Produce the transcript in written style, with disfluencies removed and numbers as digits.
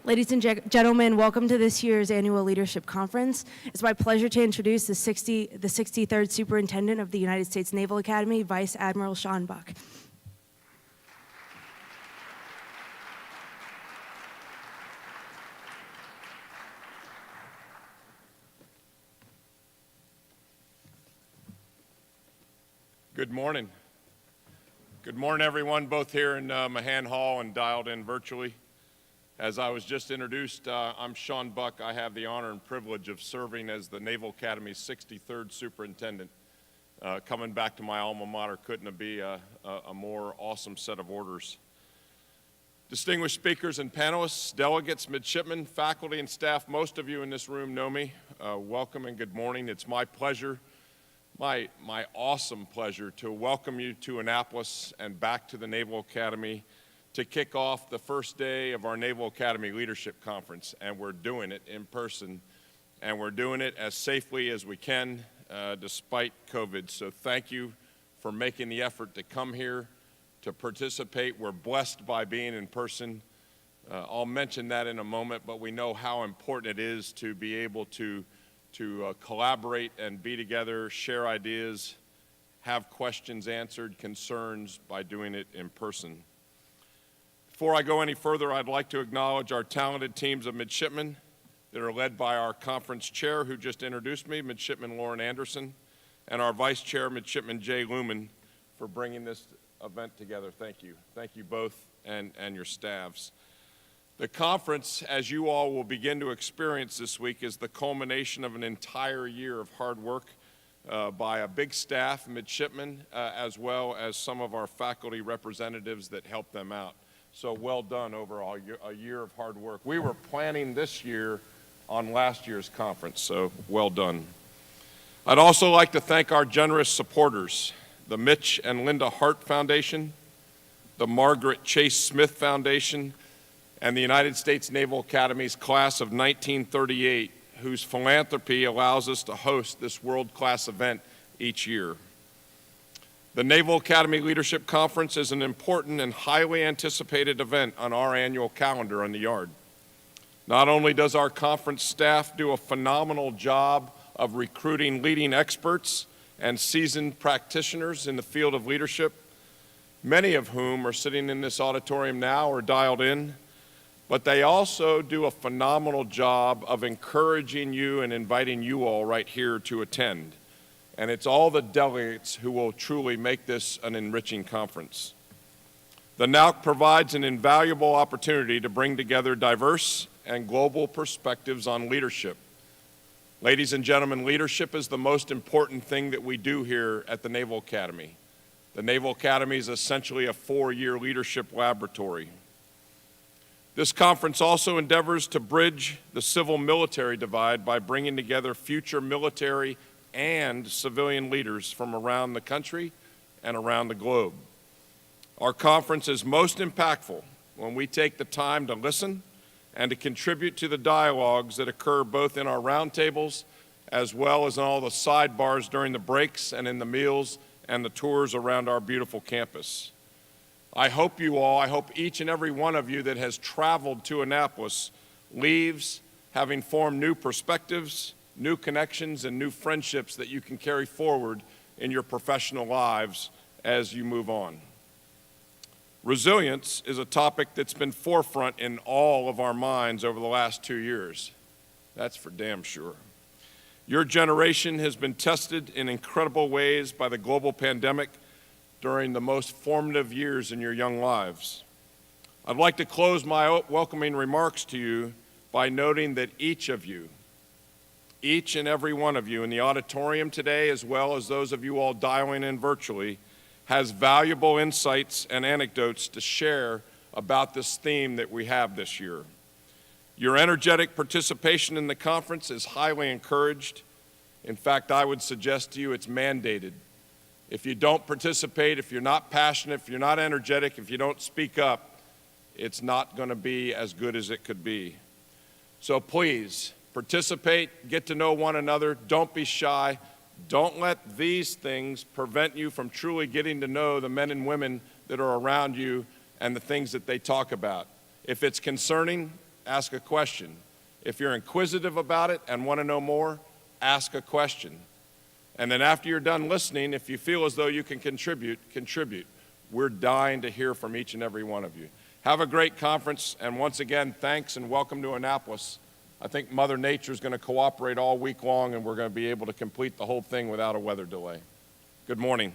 Ladies and gentlemen, welcome to this year's annual leadership conference. It's my pleasure to introduce the 63rd Superintendent of the United States Naval Academy, Vice Admiral Sean Buck. Good morning. Good morning, everyone, both here in Mahan Hall and dialed in virtually. As I was just introduced, I'm Sean Buck. I have the honor and privilege of serving as the Naval Academy's 63rd Superintendent. Coming back to my alma mater, couldn't it be a more awesome set of orders. Distinguished speakers and panelists, delegates, midshipmen, faculty, and staff, most of you in this room know me. Welcome and good morning. It's my pleasure, my awesome pleasure, to welcome you to Annapolis and back to the Naval Academy to kick off the first day of our Naval Academy Leadership Conference. And we're doing it in person, and we're doing it as safely as we can despite COVID. So thank you for making the effort to come here to participate. We're blessed by being in person. I'll mention that in a moment, but we know how important it is to be able to collaborate and be together, share ideas, have questions answered, concerns by doing it in person. Before I go any further, I'd like to acknowledge our talented teams of midshipmen that are led by our conference chair, who just introduced me, Midshipman Lauren Anderson, and our vice chair, Midshipman Jay Lumen, for bringing this event together. Thank you. Thank you both and your staffs. The conference, as you all will begin to experience this week, is the culmination of an entire year of hard work by a big staff, midshipmen, as well as some of our faculty representatives that helped them out. So well done overall, a year of hard work. We were planning this year on last year's conference, so well done. I'd also like to thank our generous supporters, the Mitch and Linda Hart Foundation, the Margaret Chase Smith Foundation, and the United States Naval Academy's class of 1938, whose philanthropy allows us to host this world-class event each year. The Naval Academy Leadership Conference is an important and highly anticipated event on our annual calendar on the Yard. Not only does our conference staff do a phenomenal job of recruiting leading experts and seasoned practitioners in the field of leadership, many of whom are sitting in this auditorium now or dialed in, but they also do a phenomenal job of encouraging you and inviting you all right here to attend. And it's all the delegates who will truly make this an enriching conference. The NALC provides an invaluable opportunity to bring together diverse and global perspectives on leadership. Ladies and gentlemen, leadership is the most important thing that we do here at the Naval Academy. The Naval Academy is essentially a 4-year leadership laboratory. This conference also endeavors to bridge the civil-military divide by bringing together future military and civilian leaders from around the country and around the globe. Our conference is most impactful when we take the time to listen and to contribute to the dialogues that occur both in our roundtables as well as in all the sidebars during the breaks and in the meals and the tours around our beautiful campus. I hope each and every one of you that has traveled to Annapolis leaves having formed new perspectives, new connections, and new friendships that you can carry forward in your professional lives as you move on. Resilience is a topic that's been forefront in all of our minds over the last 2 years. That's for damn sure. Your generation has been tested in incredible ways by the global pandemic during the most formative years in your young lives. I'd like to close my welcoming remarks to you by noting that each and every one of you in the auditorium today, as well as those of you all dialing in virtually, has valuable insights and anecdotes to share about this theme that we have this year. Your energetic participation in the conference is highly encouraged. In fact, I would suggest to you it's mandated. If you don't participate, if you're not passionate, if you're not energetic, if you don't speak up, it's not going to be as good as it could be. So please, participate, get to know one another, don't be shy. Don't let these things prevent you from truly getting to know the men and women that are around you and the things that they talk about. If it's concerning, ask a question. If you're inquisitive about it and want to know more, ask a question. And then after you're done listening, if you feel as though you can contribute, contribute. We're dying to hear from each and every one of you. Have a great conference, and once again, thanks and welcome to Annapolis. I think Mother Nature is going to cooperate all week long, and we're going to be able to complete the whole thing without a weather delay. Good morning.